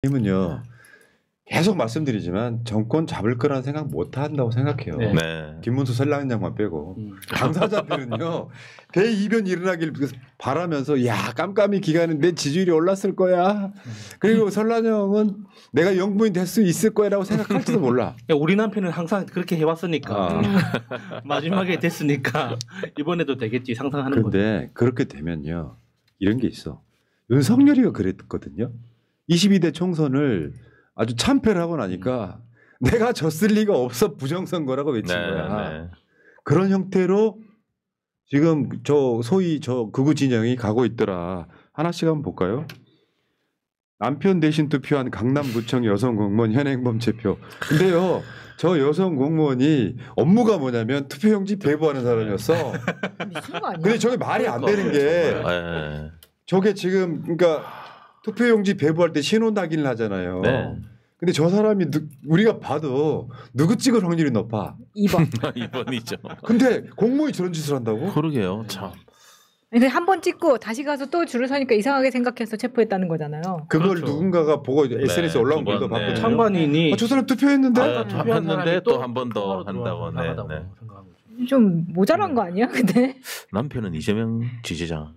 님은요 계속 말씀드리지만 정권 잡을 거라는 생각 못 한다고 생각해요. 네. 네. 김문수 선량장만 빼고 당사자들은요 대이변이 일어나길 바라면서 야 깜깜이 기간은 내 지지율이 올랐을 거야. 그리고 선량장은 내가 영부인 될 수 있을 거야라고 생각할지도 몰라. 우리 남편은 항상 그렇게 해왔으니까 마지막에 됐으니까 이번에도 되겠지 상상하는 거죠. 그런데 그렇게 되면요 이런 게 있어. 윤석열이가 그랬거든요. 22대 총선을 아주 참패를 하고 나니까 내가 졌을 리가 없어 부정선거라고 외친 거야. 네. 그런 형태로 지금 저 소위 저 극우 진영이 가고 있더라. 하나씩 한번 볼까요? 남편 대신 투표한 강남구청 여성 공무원 현행범체표. 근데요 저 여성 공무원이 업무가 뭐냐면 투표용지 배부하는 사람이었어. 미친 거 아니야? 근데 저게 말이 안 되는 게 네. 저게 지금 그러니까 투표용지 배부할 때 신원 확인을 하잖아요. 네. 근데 저 사람이 우리가 봐도 누구 찍을 확률이 높아. 2번. 2번이죠. 근데 공무원이 저런 짓을 한다고? 그러게요. 참. 근데 한 번 찍고 다시 가서 또 줄을 서니까 이상하게 생각해서 체포했다는 거잖아요. 그걸 그렇죠. 누군가가 보고 SNS에 올라온 두 걸도 번, 네. 봤거든요. 찬관인이 저 사람 투표했는데? 했는데 또 한 번 더 한다고. 네. 네. 좀 모자란 거 아니야? 근데 남편은 이재명 지지자.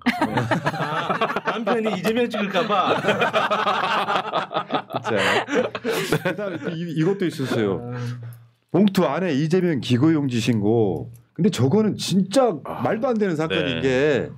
남편이 이재명 찍을까봐. 진짜. 그다음에 이것도 있었어요. 봉투 안에 이재명 기고용지 신고. 근데 저거는 진짜 말도 안 되는 사건인 네. 게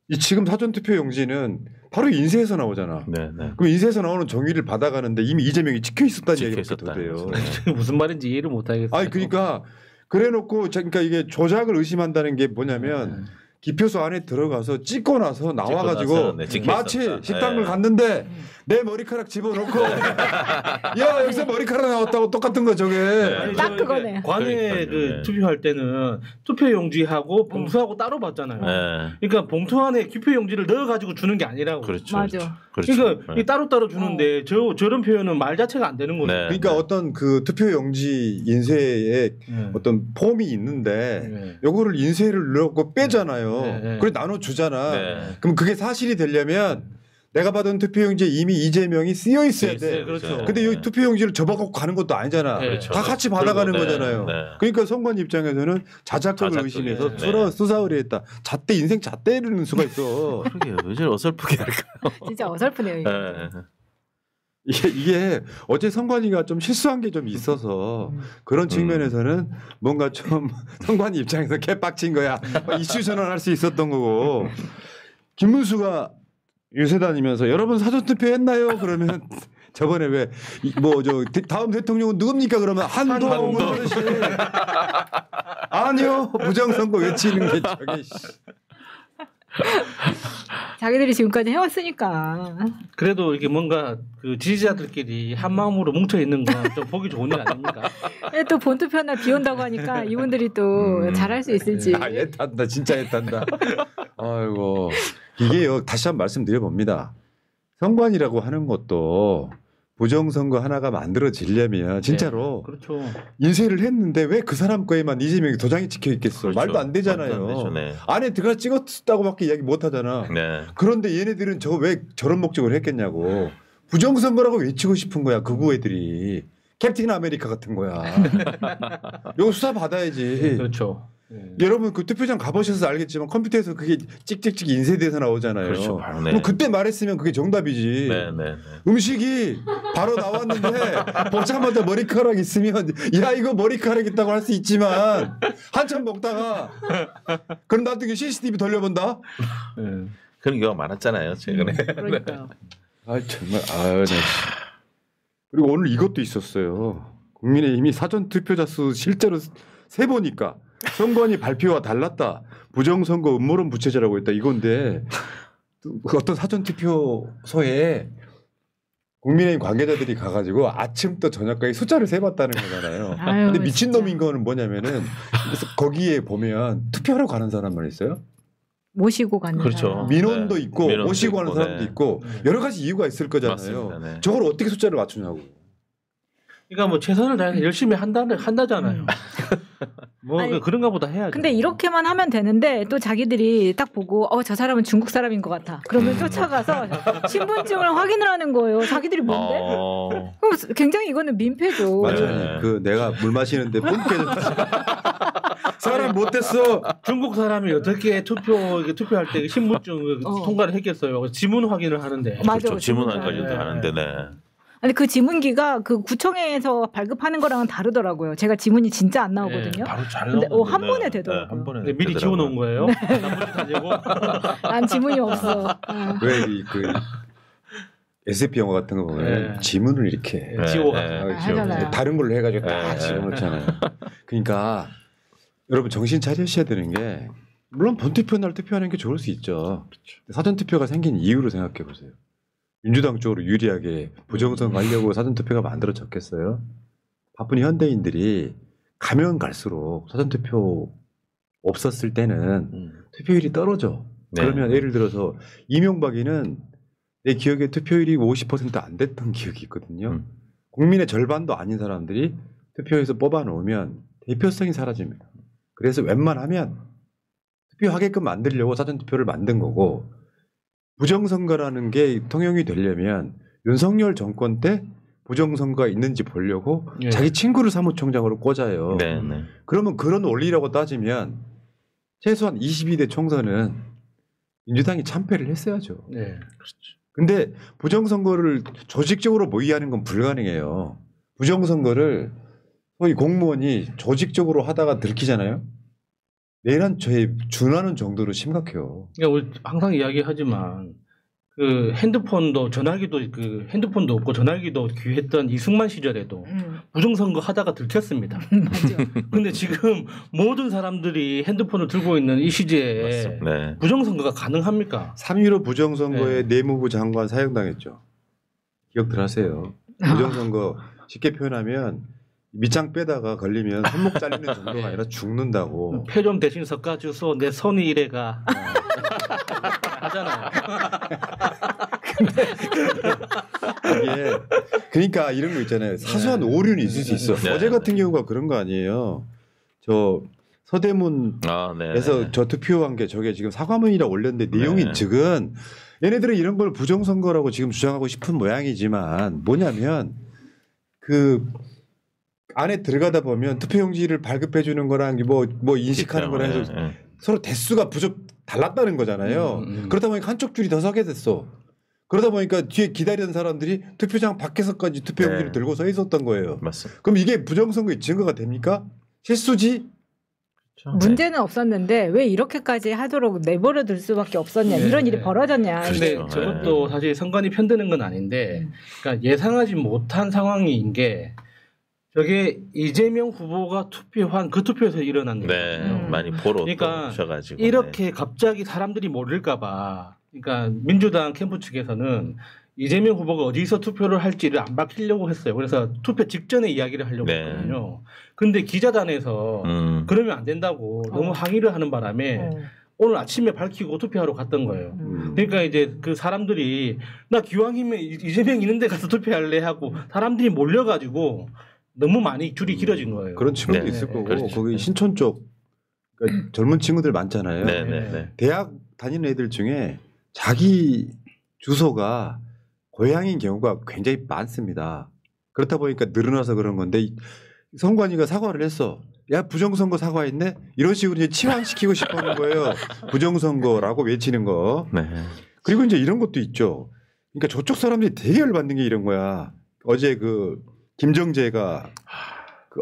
이 지금 사전투표용지는 바로 인쇄해서 나오잖아. 네, 네. 그럼 인쇄해서 나오는 정의를 받아가는데 이미 이재명이 찍혀 있었다는 찍혀 얘기가 돼요. 있었다는 무슨 말인지 이해를 못하겠어요. 아니 그러니까 그래놓고 그러니까 이게 조작을 의심한다는 게 뭐냐면 기표소 안에 들어가서 찍고 나서 나와가지고 찍고 나서, 네, 찍혀 마치 있었다. 식당을 네. 갔는데 내 머리카락 집어넣고 야 여기서 머리카락 나왔다고 똑같은 거 저게. 아니, 딱 저 그거네. 관외 그러니까요, 그 네. 투표할 때는 투표용지하고 봉투하고 따로 받잖아요. 네. 그러니까 봉투 안에 투표용지를 넣어가지고 주는 게 아니라고. 그렇죠. 맞아. 그렇죠. 그러니까 네. 이 따로따로 주는데 저런 표현은 말 자체가 안 되는 거죠. 네. 그러니까 어떤 그 투표용지 인쇄에 네. 어떤 폼이 있는데 네. 요거를 인쇄를 넣고 빼잖아요. 네, 네. 그래 나눠 주잖아. 네. 그럼 그게 사실이 되려면 내가 받은 투표용지에 이미 이재명이 쓰여 있어야 돼. 네, 그렇죠. 근데 여기 투표용지를 접어갖고 가는 것도 아니잖아. 네. 다 같이 받아가는 들고, 네, 거잖아요. 네. 그러니까 선관 입장에서는 자작극을 자작극, 의심해서 네. 수사 의뢰했다. 잣대 인생 잣대르는 수가 있어. 그러게요. 왜 저리 어설프게 할까요? 진짜 어설프네요. 이거. 네. 이게 어제 선관위가 좀 실수한 게 좀 있어서 그런 측면에서는 뭔가 좀 선관위 입장에서 개빡친 거야. 이슈 전환할 수 있었던 거고. 김문수가 요새 다니면서 여러분 사전투표 했나요? 그러면 저번에 왜 뭐 저 다음 대통령은 누굽니까? 그러면 한동훈 어르신. 아니요 부정선거 외치는 게 저게. 자기들이 지금까지 해왔으니까. 그래도 이게 뭔가 그 지지자들끼리 한 마음으로 뭉쳐 있는 건 좀 보기 좋은 일 아닙니까? 근데 또 본투표 날 비 온다고 하니까 이분들이 또 잘할 수 있을지. 아 애탄다 진짜 애탄다. 아이고 이게요 다시 한번 말씀드려 봅니다. 선관이라고 하는 것도 부정선거 하나가 만들어지려면 진짜로 그렇죠. 인쇄를 했는데 왜 그 사람 거에만 이재명이 도장이 찍혀 있겠어? 그렇죠. 말도 안 되잖아요. 말도 안 되죠, 네. 안에 들어가 찍었다고밖에 이야기 못 하잖아. 네. 그런데 얘네들은 저거 왜 저런 목적을 했겠냐고. 부정선거라고 외치고 싶은 거야 극우 애들이. 캡틴 아메리카 같은 거야. 이거 수사 받아야지. 그렇죠. 여러분 그 투표장 가보셔서 알겠지만 컴퓨터에서 그게 찍찍찍 인쇄돼서 나오잖아요. 그렇죠. 바로 네. 그럼 그때 말했으면 그게 정답이지. 네, 네, 네. 음식이 바로 나왔는데 보자마자 머리카락 있으면 야 이거 머리카락 있다고 할 수 있지만 한참 먹다가 그럼 나중에 CCTV 돌려본다. 그런 경우가 많았잖아요 최근에. 그러니까요. 아 정말 나 그리고 오늘 이것도 있었어요. 국민의힘이 사전 투표자 수 실제로 세 보니까 선관위 발표와 달랐다. 부정선거 음모론 부채자라고 했다. 이건데 어떤 사전 투표소에 국민의힘 관계자들이 가가지고 아침부터 저녁까지 숫자를 세봤다는 거잖아요. 아유, 근데 미친 진짜. 놈인 거는 뭐냐면은 그래서 거기에 보면 투표하러 가는 사람만 있어요. 모시고 가는 그렇죠. 사람. 민원도 네. 있고 민원도 모시고 하는 있고, 사람도 네. 있고 여러 가지 이유가 있을 거잖아요. 맞습니다. 네. 저걸 어떻게 숫자를 맞추냐고. 그러니까 뭐 최선을 다해서 열심히 한다잖아요. 뭐 아니, 그런가 보다 해야죠. 근데 이렇게만 하면 되는데 또 자기들이 딱 보고 저 사람은 중국 사람인 것 같아. 그러면 쫓아가서 신분증을 확인을 하는 거예요. 자기들이 뭔데? 그럼 굉장히 이거는 민폐죠. 맞아요. 네. 그 내가 물 마시는데 뿜 깨졌지. 사람 못됐어. 중국 사람이 어떻게 투표할 때 신분증 통과를 했겠어요. 지문 확인을 하는데. 맞아. 그렇죠. 지문까지도 네. 하는데 네. 아니 그 지문기가 그 구청에서 발급하는 거랑은 다르더라고요. 제가 지문이 진짜 안 나오거든요. 바로 잘 근데, 나오는데 한 네. 번에 되더라고요. 한 번에 근데 미리 되더라고요. 지워놓은 거예요. 나머지 다 재고. 난 지문이 없어. 왜그 SF 영화 같은 거 보면 네. 지문을 이렇게 지워가지고. 하잖아요. 다른 걸로 해가지고 딱 네. 집어넣잖아요. 그러니까 여러분 정신 차리셔야 되는 게 물론 본투표 날 투표하는 게 좋을 수 있죠. 사전 투표가 생긴 이유로 생각해 보세요. 민주당 쪽으로 유리하게 부정선거 하려고 사전 투표가 만들어졌겠어요? 바쁜 현대인들이 가면 갈수록 사전 투표 없었을 때는 투표율이 떨어져. 네. 그러면 예를 들어서 이명박이는 내 기억에 투표율이 50%안 됐던 기억이 있거든요. 국민의 절반도 아닌 사람들이 투표에서 뽑아 놓으면 대표성이 사라집니다. 그래서 웬만하면 투표하게끔 만들려고 사전투표를 만든 거고 부정선거라는 게 통용이 되려면 윤석열 정권 때 부정선거가 있는지 보려고 예. 자기 친구를 사무총장으로 꽂아요. 네, 네. 그러면 그런 논리라고 따지면 최소한 22대 총선은 민주당이 참패를 했어야죠. 네. 근데 부정선거를 조직적으로 모의하는 건 불가능해요. 부정선거를 소위 공무원이 조직적으로 하다가 들키잖아요. 내란 죄에 준하는 정도로 심각해요. 그러니까 우리 항상 이야기하지만 그 핸드폰도 전화기도 그 핸드폰도 없고 전화기도 귀했던 이승만 시절에도 부정선거 하다가 들켰습니다. 맞아. 근데 지금 모든 사람들이 핸드폰을 들고 있는 이 시기에 네. 부정선거가 가능합니까? 3.15 부정선거에 내무부 장관 사형당했죠. 기억들 하세요. 부정선거 쉽게 표현하면 밑장 빼다가 걸리면 손목 잘리는 정도가 아니라 죽는다고. 표 좀 대신 섞어주소 내 손이 이래가 하잖아요. 이게 그러니까 이런 거 있잖아요. 사소한 오류는 있을 수 있어. 네. 어제 같은 경우가 그런 거 아니에요. 저 서대문에서 아, 네. 저 투표한 게 저게 지금 사과문이라 올렸는데 내용이 네. 즉은 얘네들은 이런 걸 부정선거라고 지금 주장하고 싶은 모양이지만 뭐냐면 그 안에 들어가다 보면 투표용지를 발급해 주는 거랑 뭐 인식하는 거랑 해서 네. 서로 대수가 달랐다는 거잖아요. 그러다 보니까 한쪽 줄이 더 서게 됐어. 그러다 보니까 뒤에 기다리는 사람들이 투표장 밖에서까지 투표용지를 네. 들고 서 있었던 거예요. 맞습니다. 그럼 이게 부정선거의 증거가 됩니까? 실수지? 문제는 없었는데 왜 이렇게까지 하도록 내버려 둘 수밖에 없었냐. 네. 이런 일이 벌어졌냐. 근데 그렇죠. 저것도 사실 선관위 편드는 건 아닌데 그러니까 예상하지 못한 상황인 게 저게 이재명 후보가 투표한 그 투표에서 일어난 네, 일이거든요. 많이 보러 그러니까 오셔가지고 이렇게 갑자기 사람들이 모를까봐 그러니까 민주당 캠프 측에서는 이재명 후보가 어디서 투표를 할지를 안 밝히려고 했어요. 그래서 투표 직전에 이야기를 하려고 네. 했거든요. 근데 기자단에서 그러면 안 된다고 너무 항의를 하는 바람에 오늘 아침에 밝히고 투표하러 갔던 거예요. 그러니까 이제 그 사람들이 나 기왕이면 이재명 있는 데 가서 투표할래 하고 사람들이 몰려가지고 너무 많이 줄이 길어진 거예요. 그런 친구도 네. 있을 거고 그렇죠. 거기 신촌 쪽 그러니까 젊은 친구들 많잖아요. 네, 네, 네. 대학 다니는 애들 중에 자기 주소가 고향인 경우가 굉장히 많습니다. 그렇다 보니까 늘어나서 그런 건데 선관위가 사과를 했어. 야 부정선거 사과했네? 이런 식으로 이제 치환시키고 싶어하는 거예요. 부정선거라고 외치는 거. 네. 그리고 이제 이런 것도 있죠. 그러니까 저쪽 사람들이 되게 열받는 게 이런 거야. 어제 그 김정재가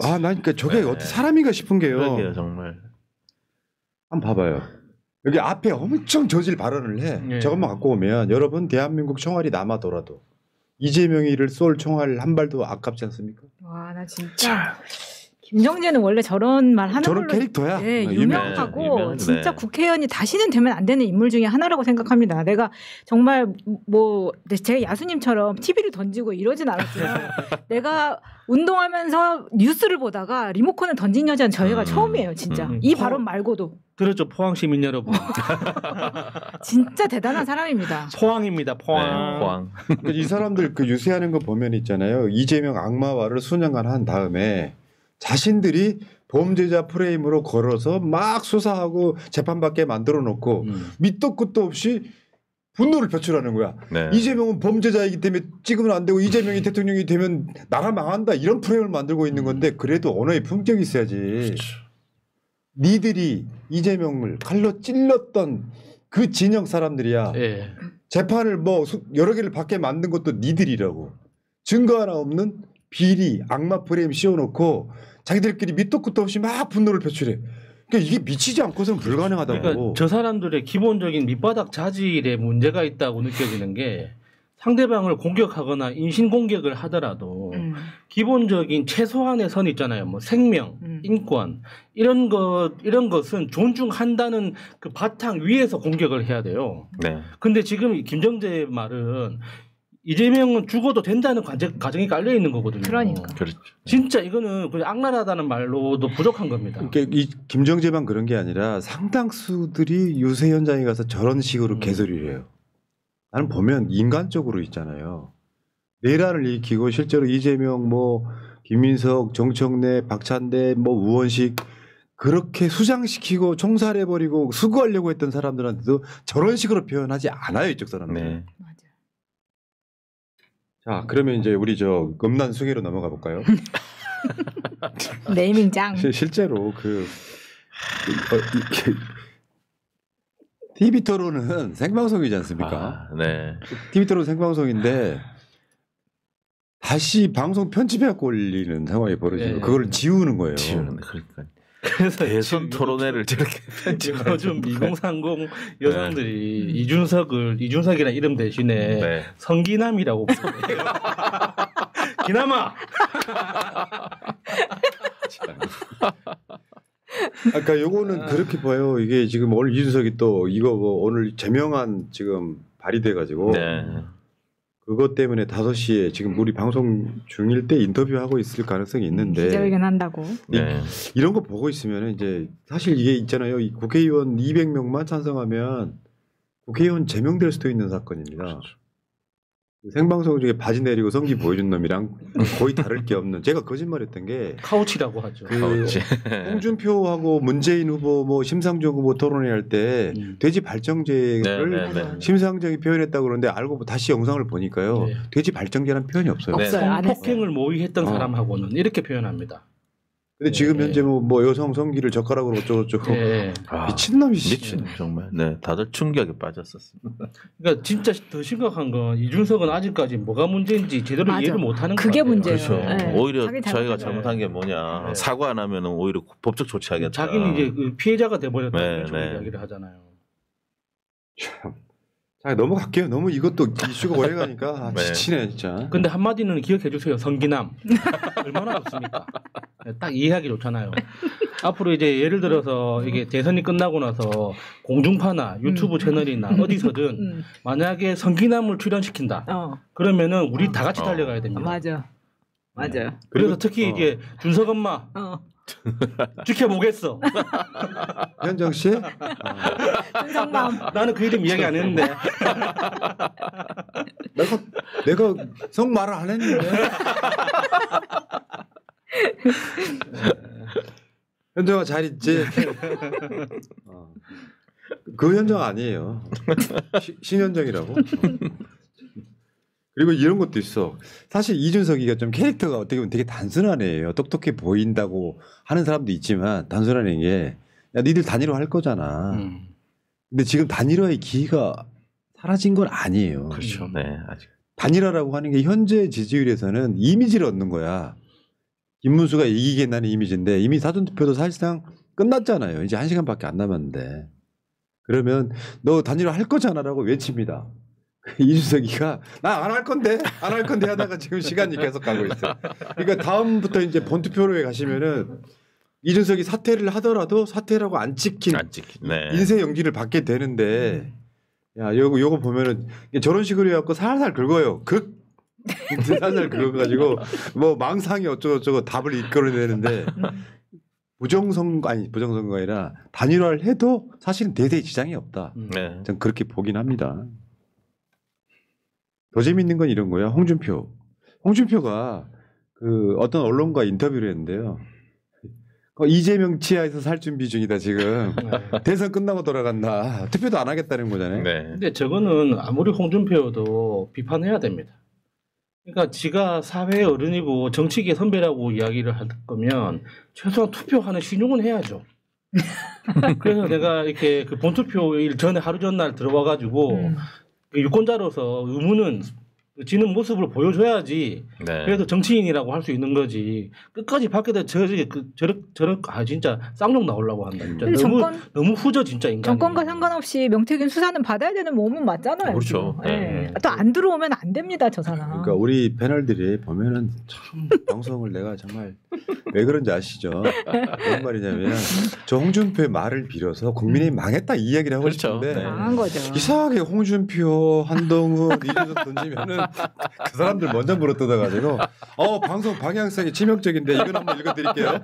난 그러니까 저게 네. 어떻게 사람인가 싶은 게요. 그러게요, 정말. 한번 봐봐요. 여기 앞에 엄청 저질 발언을 해. 네. 저것만 갖고 오면 여러분 대한민국 총알이 남아돌아도 이재명이를 쏠 총알 한 발도 아깝지 않습니까? 와, 나 진짜 김정재는 원래 저런 말 하는 저런 걸로 캐릭터야. 네, 유명하고 유명하죠. 진짜 네. 국회의원이 다시는 되면 안 되는 인물 중에 하나라고 생각합니다. 내가 정말 제가 야수님처럼 TV를 던지고 이러진 않았지만 내가 운동하면서 뉴스를 보다가 리모컨을 던진 여자는 저희가 처음이에요, 진짜. 이 발언 말고도. 들었죠, 포항 시민 여러분. 진짜 대단한 사람입니다. 포항입니다, 포항. 네, 포항. 그러니까 이 사람들 그 유세하는 거 보면 있잖아요. 이재명 악마화를 수년간 한 다음에 자신들이 범죄자 프레임으로 걸어서 막 수사하고 재판받게 만들어 놓고 밑도 끝도 없이 분노를 표출하는 거야. 네. 이재명은 범죄자이기 때문에 찍으면 안 되고 이재명이 대통령이 되면 나라 망한다 이런 프레임을 만들고 있는 건데 그래도 언어의 품격이 있어야지. 그렇죠. 니들이 이재명을 칼로 찔렀던 그 진영 사람들이야. 예. 재판을 뭐 여러 개를 받게 만든 것도 니들이라고. 증거 하나 없는 비리 악마 프레임 씌워놓고 자기들끼리 밑도 끝도 없이 막 분노를 표출해. 그러니까 이게 미치지 않고서는 불가능하다고. 그러니까 저 사람들의 기본적인 밑바닥 자질에 문제가 있다고 느껴지는 게 상대방을 공격하거나 인신공격을 하더라도 기본적인 최소한의 선 있잖아요. 뭐 생명, 인권 이런 것은 존중한다는 그 바탕 위에서 공격을 해야 돼요. 네. 근데 지금 김정재 말은 이재명은 죽어도 된다는 가정이 깔려 있는 거거든요. 그러니까. 그렇죠. 진짜 이거는 그냥 악랄하다는 말로도 부족한 겁니다. 그러니까 이 김정재만 그런 게 아니라 상당수들이 유세 현장에 가서 저런 식으로 개소리를 해요. 나는 보면 인간적으로 있잖아요. 내란을 일으키고 실제로 이재명 뭐 김민석, 정청래, 박찬대, 뭐 우원식 그렇게 수장시키고 총살해버리고 수구하려고 했던 사람들한테도 저런 식으로 표현하지 않아요 이쪽 사람들. 네. 맞아. 자 그러면 이제 우리 저 음란 수계로 넘어가 볼까요? 네이밍 짱. 실제로 TV 토론은 생방송이지 않습니까? 아, 네. TV 토론 생방송인데 다시 방송 편집해갖고 올리는 상황이 벌어지고 네. 그걸 지우는 거예요. 지우는 그러니까 그래서 대선 토론회를 저렇게 요즘 2030 여성들이 네. 이준석이라는 이름 대신에 네. 성기남이라고 부르요 기남아. 아까 요거는 그렇게 봐요. 이게 지금 오늘 이준석이 또 이거 뭐 오늘 제명안 지금 발의돼가지고 네. 그것 때문에 5시에 지금 우리 방송 중일 때 인터뷰하고 있을 가능성이 있는데 기자회견 한다고. 네. 이런 거 보고 있으면 이제 사실 이게 있잖아요. 이 국회의원 200명만 찬성하면 국회의원 제명될 수도 있는 사건입니다. 그렇죠. 생방송 중에 바지 내리고 성기 보여준 놈이랑 거의 다를 게 없는. 제가 거짓말했던 게 카우치라고 하죠. 그렇지. 홍준표하고 문재인 후보 뭐 심상정 후보 토론회 할 때 돼지 발정제를 네. 심상정이 표현했다고 그러는데 알고 다시 영상을 보니까요. 네. 돼지 발정제라는 표현이 없어요. 네. 없어요. 안 했어요. 폭행을 모의했던 사람하고는 이렇게 표현합니다. 근데 지금 네. 현재 뭐 여성 성기를 젓가락으로 어쩌고저쩌고 네. 아, 미친놈이시. 미친 정말. 네, 다들 충격에 빠졌었습니다. 그러니까 진짜 더 심각한 건 이준석은 아직까지 뭐가 문제인지 제대로 맞아. 이해를 못하는 것 그게 같아요. 문제예요. 그렇죠. 네. 오히려 자기 자기가 잘못한 잘못한 게 뭐냐. 네. 사과 안 하면은 오히려 법적 조치하겠다. 자기는 이제 그 피해자가 돼버렸다는 네, 식으로 네. 이야기를 하잖아요. 참. 자 넘어갈게요. 너무 이것도 이슈가 오래 가니까 아, 네. 지치네 진짜. 근데 한마디는 기억해 주세요. 성기남. 얼마나 좋습니까? 딱 이해하기 좋잖아요. 앞으로 이제 예를 들어서 이게 대선이 끝나고 나서 공중파나 유튜브 채널이나 어디서든 만약에 성기남을 출연시킨다. 그러면은 우리 다 같이 달려가야 됩니다. 맞아. 맞아요. 그래서 특히 이제 준석 엄마 지켜보겠어. 현정 씨? 준석맘. 나는 그 이름 이야기 안 했는데. 내가 성 말을 안 했는데. 현정아 잘 있지? 그 현정 아니에요. 신현정이라고. 그리고 이런 것도 있어. 사실 이준석이가 좀 캐릭터가 어떻게 보면 되게 단순한 애예요. 똑똑해 보인다고 하는 사람도 있지만 단순한 애인 게 야, 니들 단일화 할 거잖아. 근데 지금 단일화의 기회가 사라진 건 아니에요. 그렇죠. 네, 아직. 단일화라고 하는 게 현재 지지율에서는 이미지를 얻는 거야. 김문수가 이기겠다는 이미지인데 이미 사전투표도 사실상 끝났잖아요. 이제 1시간밖에 안 남았는데. 그러면 너 단일화 할 거잖아라고 외칩니다. 이준석이가 나 안 할 건데 안 할 건데 하다가 지금 시간이 계속 가고 있어요. 그러니까 다음부터 이제 본투표로에 가시면은 이준석이 사퇴를 하더라도 사퇴라고 안 찍힌 네. 인생 연기를 받게 되는데 야 요거 보면은 저런 식으로 해갖고 살살 긁어요. 살살 긁어가지고 뭐 망상이 어쩌고저쩌고 답을 이끌어내는데 부정선거가 아니라 단일화를 해도 사실은 대세에 지장이 없다. 네. 전 그렇게 보긴 합니다. 더 재밌는 건 이런 거야. 홍준표가 그 어떤 언론과 인터뷰를 했는데요. 이재명 치하에서 살 준비 중이다 지금. 네. 대선 끝나고 돌아간다. 투표도 안 하겠다는 거잖아요. 네. 근데 저거는 아무리 홍준표도 비판해야 됩니다. 그러니까 지가 사회의 어른이고 정치계 선배라고 이야기를 할 거면 최소한 투표하는 신용은 해야죠. 그래서 내가 이렇게 그 본투표일 전에 하루 전날 들어와가지고 그 유권자로서 의무는 지는 모습을 보여줘야지. 네. 그래도 정치인이라고 할 수 있는 거지. 끝까지 밖에 저런 진짜 쌍욕 나오려고 한다. 진짜 근데 너무 후져 진짜 인간. 정권과 상관없이 명태균 수사는 받아야 되는 몸은 맞잖아요. 그렇죠. 네. 또 안 들어오면 안 됩니다, 저 사람. 그러니까 우리 패널들이 보면은 참 방송을 내가 정말 왜 그런지 아시죠? 무슨 말이냐면 저 홍준표의 말을 빌어서 국민이 망했다 이 이야기를 하고 그렇죠. 싶은데 네. 망한 거죠. 이상하게 홍준표, 한동훈, 이준석 던지면은 그 사람들 먼저 물어뜯어가지고 방송 방향성이 치명적인데 이건 한번 읽어드릴게요.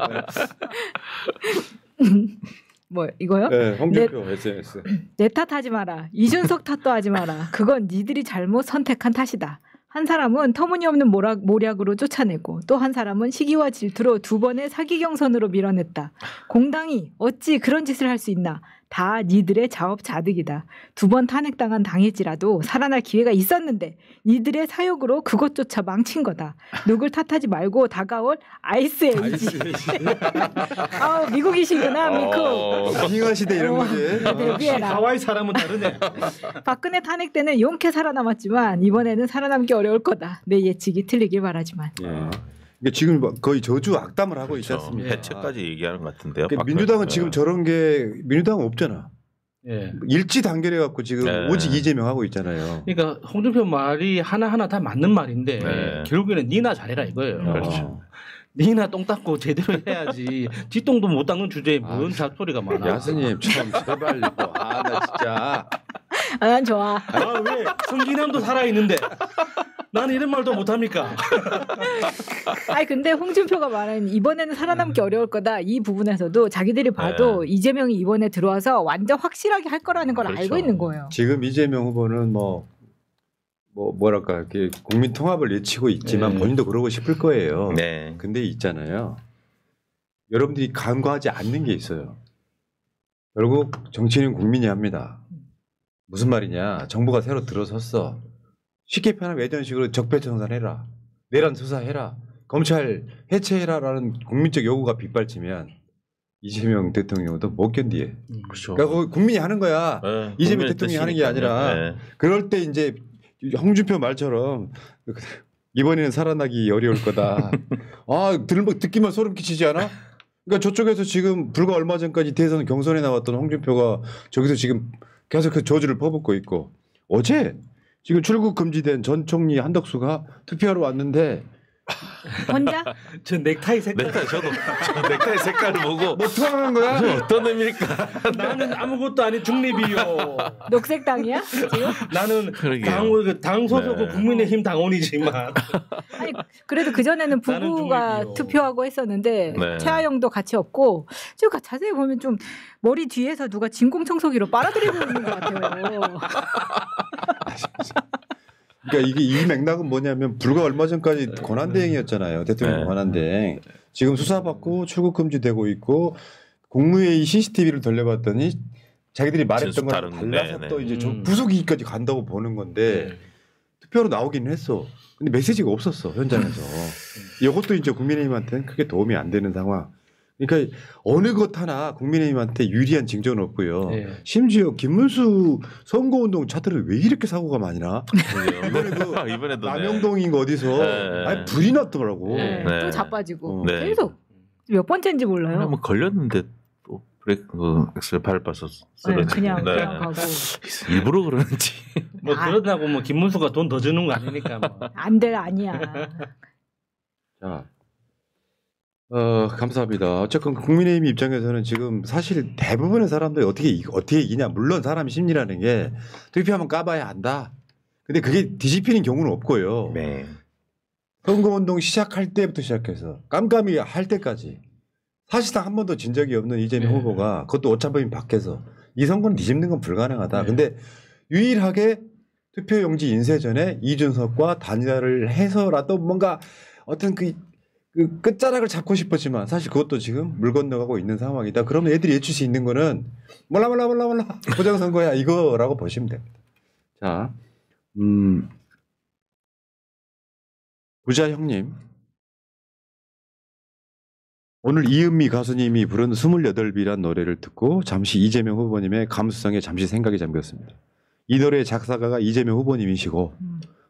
뭐 이거요? 네, 홍준표 SNS. 내 탓하지 마라. 이준석 탓도 하지 마라. 그건 니들이 잘못 선택한 탓이다. 한 사람은 터무니없는 모략으로 쫓아내고 또 한 사람은 시기와 질투로 두 번의 사기 경선으로 밀어냈다. 공당이 어찌 그런 짓을 할 수 있나. 다 니들의 자업자득이다. 두 번 탄핵당한 당일지라도 살아날 기회가 있었는데 니들의 사욕으로 그것조차 망친 거다. 누굴 탓하지 말고 다가올 아이스 에이지. 미국이시구나 미국. 빙하 시대 이런 거지. 데뷔해라. 하와이 사람은 다르네. 박근혜 탄핵 때는 용케 살아남았지만 이번에는 살아남기 어려울 거다. 내 예측이 틀리길 바라지만. 예. 그러니까 지금 저주 저주 악담을 하고 있지 그렇죠. 않습니까? 해체까지 얘기하는 것 같은데요. 그러니까 박근혜. 민주당은 네. 지금 저런 게 민주당은 없잖아. 예. 일치 단결해 갖고 지금 네. 오직 이재명 하고 있잖아요. 그러니까 홍준표 말이 하나하나 다 맞는 말인데 네. 결국에는 니나 잘해라 이거예요. 그렇죠. 니나 똥 닦고 제대로 해야지. 뒷똥도 못 닦는 주제에 뭔 잡소리가 많아. 야스님 참 제발요. 나 진짜. 난 좋아. 왜 성기남도 살아있는데 나는 이런 말도 못합니까? 아니 근데 홍준표가 말한 이번에는 살아남기 어려울 거다. 이 부분에서도 자기들이 봐도 이재명이 이번에 들어와서 완전 확실하게 할 거라는 걸 그렇죠. 알고 있는 거예요. 지금 이재명 후보는 뭐랄까 이렇게 국민 통합을 외치고 있지만 네. 본인도 그러고 싶을 거예요. 네. 근데 있잖아요. 여러분들이 간과하지 않는 게 있어요. 결국 정치는 국민이 합니다. 무슨 말이냐? 정부가 새로 들어섰어. 쉽게 표현하면 예전식으로 적폐청산해라. 내란 수사해라. 검찰 해체해라라는 국민적 요구가 빗발치면 이재명 대통령도 못 견디해. 그렇죠. 그러니까 국민이 하는 거야. 네. 이재명 국민의 대통령이 하는 게 뜻이니까요. 아니라 네. 그럴 때 이제 홍준표 말처럼 이번에는 살아나기 어려울 거다. 듣기만 소름 끼치지 않아? 그러니까 저쪽에서 지금 불과 얼마 전까지 대선 경선에 나왔던 홍준표가 저기서 지금 계속 그 저주를 퍼붓고 있고 어제 지금 출국 금지된 전 총리 한덕수가 투표하러 왔는데 혼자? 저 넥타이 색깔. 저도 저 넥타이 색깔을 보고 뭐 투항한 거야? 이게 어떤 의미일까? 나는 아무것도 아닌 중립이요. 녹색당이야? 지금? 나는 그러게요. 당 소속은 네. 국민의힘 당원이지만 아니 그래도 그 전에는 나는 부부가 중립이요. 투표하고 했었는데 네. 최하영도 같이 없고 지금 자세히 보면 좀 머리 뒤에서 누가 진공청소기로 빨아들이고 있는 것 같아요. 그러니까 이게 이 맥락은 뭐냐면 불과 얼마 전까지 권한대행이었잖아요. 대통령 네. 권한대행. 지금 수사받고 출국 금지되고 있고 국무회의 CCTV를 돌려봤더니 자기들이 말했던 거랑 진수 달라서 다른, 또 네. 이제 부수기까지 간다고 보는 건데 투표로 나오기는 했어. 근데 메시지가 없었어 현장에서. 이것도 이제 국민의힘한테는 크게 도움이 안 되는 상황. 그러니까 어느 것 하나 국민의힘한테 유리한 징조는 없고요. 네. 심지어 김문수 선거운동 차트를 왜 이렇게 사고가 많이 나? 이번에도 이번에도 남영동인가 어디서 네. 아니 불이 났더라고. 네. 네. 또 자빠지고 네. 계속 몇 번째인지 몰라요. 뭐 걸렸는데 또 브레이크 엑셀 밟아서 네, 쓰러지고. 그냥 네. 가고 일부러 그러는지. 뭐 그러다고 뭐 김문수가 돈 더 주는 거 아니니까 뭐. 안 될 아니야. 자, 감사합니다. 어쨌건 국민의힘 입장에서는 지금 사실 대부분의 사람들이 어떻게 이기냐. 물론 사람 심리라는 게 투표하면 까봐야 한다. 근데 그게 뒤집히는 경우는 없고요. 네. 선거운동 시작할 때부터 시작해서 깜깜이 할 때까지 사실상 한 번도 진 적이 없는 이재명 네. 후보가 그것도 오차범위 밖에서 이 선거는 뒤집는 건 불가능하다. 네. 근데 유일하게 투표용지 인쇄 전에 이준석과 단일화를 해서라도 뭔가 어떤 그 그 끝자락을 잡고 싶었지만 사실 그것도 지금 물 건너가고 있는 상황이다. 그러면 애들이 예측 수 있는 거는 몰라 부정선거야 이거라고 보시면 됩니다. 자, 부자 형님. 오늘 이은미 가수님이 부른 28비란 노래를 듣고 잠시 이재명 후보님의 감수성에 잠시 생각이 잠겼습니다. 이 노래의 작사가가 이재명 후보님이시고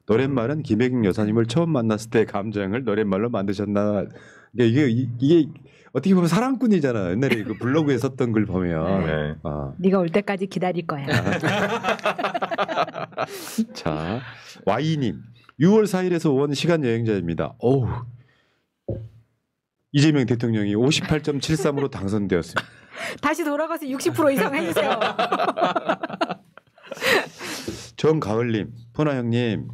노랫말은 김혜경 여사님을 처음 만났을 때의 감정을 노랫말로 만드셨나. 이게 어떻게 보면 사랑꾼이잖아. 옛날에 그 블로그에 썼던 글 보면. 네. 네가 올 때까지 기다릴 거야. 자, Y님. 6월 4일에서 온 시간 여행자입니다. 어우. 이재명 대통령이 58.73으로 당선되었습니다. 다시 돌아가서 60% 이상 해주세요. 정가을님, 포나 형님,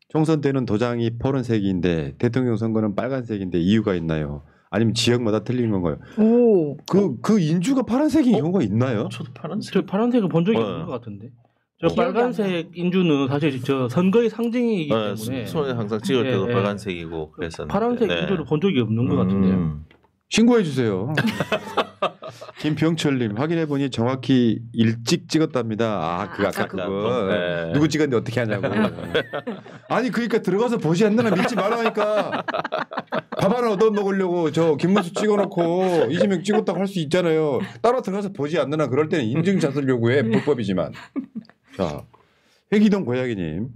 총선 때는 도장이 파란색인데 대통령 선거는 빨간색인데 이유가 있나요? 아니면 지역마다 틀린 건가요? 오. 그 인주가 파란색인 경우가 있나요? 저도 파란색. 저 파란색을 본 적이 없는 것 같은데. 저 빨간색 인주는 사실 저 선거의 상징이기 때문에 손에 항상 찍을 때도 예, 예. 빨간색이고 그랬었는데. 파란색 인주를 본 적이 없는 것 같은데요. 신고해 주세요. 김병철님 확인해 보니 정확히 일찍 찍었답니다. 그 아까 그거 네. 누구 찍었는데 어떻게 하냐고. 아니 그러니까 들어가서 보지 않느라 믿지 말라니까. 밥 하나 얻어 먹으려고 저 김문수 찍어놓고 이재명 찍었다고 할 수 있잖아요. 따라 들어가서 보지 않느나 그럴 때는 인증샷을 요구해. 불법이지만. 자, 회기동 고양이님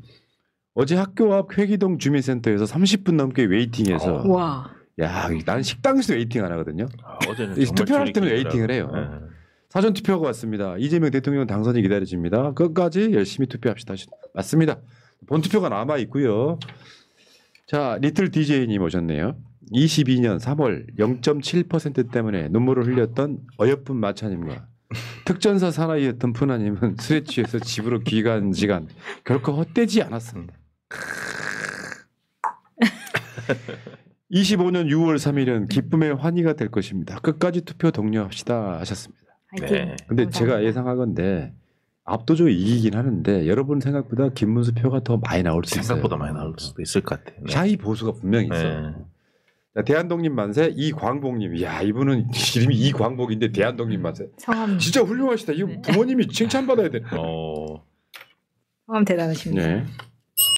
어제 학교 앞 회기동 주민센터에서 30분 넘게 웨이팅해서 와. 야, 나는 식당에서 웨이팅 안 하거든요. 어제는 이 정말 투표할 때는 줄이 웨이팅을 해요. 길더라고요. 사전 투표가 왔습니다. 이재명 대통령 당선이 기다려집니다. 끝까지 열심히 투표합시다. 맞습니다. 본 투표가 남아 있고요. 자, 리틀 DJ님 오셨네요. 22년 3월 0.7% 때문에 눈물을 흘렸던 어여쁜 마차님과 특전사 사나이였던 푸나님은 술에 취해서 집으로 귀가한 시간 결코 헛되지 않았습니다. 25년 6월 3일은 기쁨의 환희가 될 것입니다. 끝까지 투표 독려합시다 하셨습니다. 화이팅. 네. 근데 제가 예상하건대 압도적으로 이기긴 하는데 여러분 생각보다 김문수 표가 더 많이 나올 수 있어요. 생각보다 많이 나올 수도 있을 것 같아요. 네. 샤이 보수가 분명히 있어. 네. 자, 대한독립 만세 이광복님. 야 이분은 이름이 이광복인데 대한독립 만세. 성함. 진짜 훌륭하시다. 이거 부모님이 칭찬받아야 돼. 성함 대단하십니다. 네.